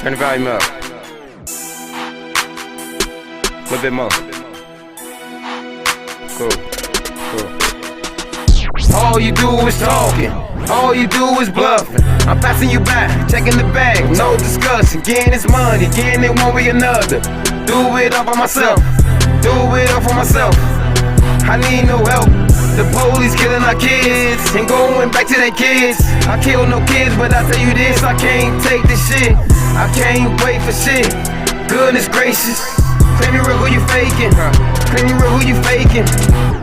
Turn the volume up. A little bit more. Cool. All you do is talking, all you do is bluffing. I'm passing you by, checking the bag, no discussion. Getting this money, getting it one way or another. Do it all for myself, do it all for myself. I need no help. The police killing our kids and going back to their kids. I kill no kids, but I tell you this, I can't take this shit. I can't wait for shit. Goodness gracious. Claim you real, who you faking? Claim you real, who you faking?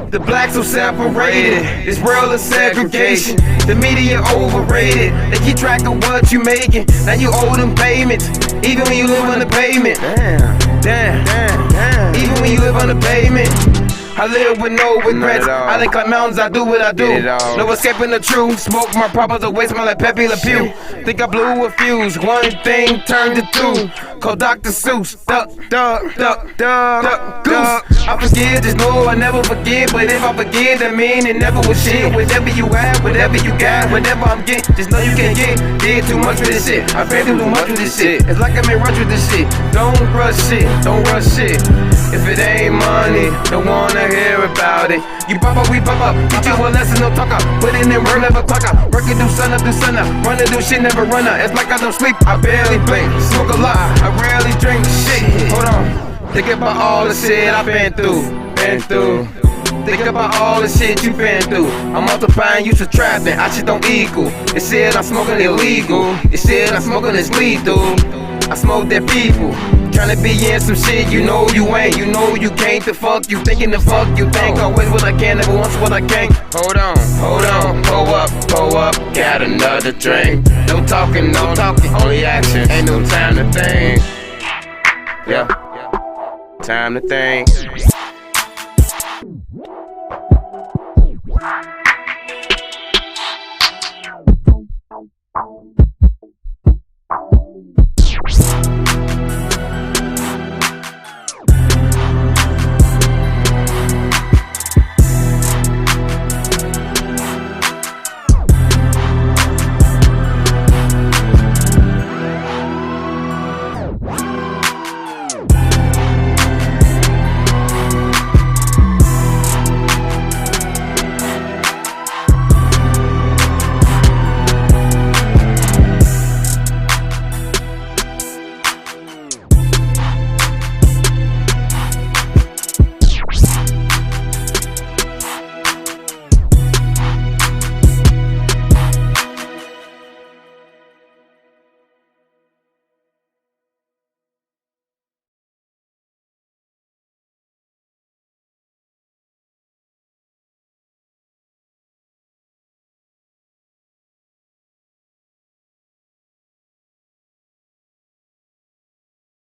The blacks so separated, this world of segregation. The media overrated, they keep track of what you making. Now you owe them payments, even when you live on the pavement. Damn. Even when you live on the pavement. I live with no regrets. I like climb mountains, I do what I do. No escaping the truth. Smoke my proper away, smell like Pepe Le Pew. Think I blew a fuse. One thing turned to two. Called Dr. Seuss. Duck, goose. I forgive, just know I never forget. But if I forgive, that mean it never was shit. Whatever you have, whatever you got, whatever I'm getting, just know you can't get. Did too much with this shit. I been through too much with this shit. It's like I'm in rush with this shit. Don't rush shit, don't rush shit. If it ain't money, don't wanna hear about it. You pop up, we pop up. Teach you a lesson, no talk up. Put in them work, never clock up. Work it do sun up, Run it do shit, never run up. It's like I don't sleep, I barely blink. Smoke a lot, I rarely drink shit. Hold on, think about all the shit I've been through. Think about all the shit you been through. I'm multiplying, you subtracting, I shit don't equal. It said I'm smoking illegal. It said I'm smoking is lethal. I smoke that people. Tryna be in some shit, you know you ain't. You know you can't, the fuck you thinking, the fuck you think. Always what I can, never once what I can't. Hold on, pull up, got another drink. No talking, only action. Ain't no time to think. Yeah, time to think.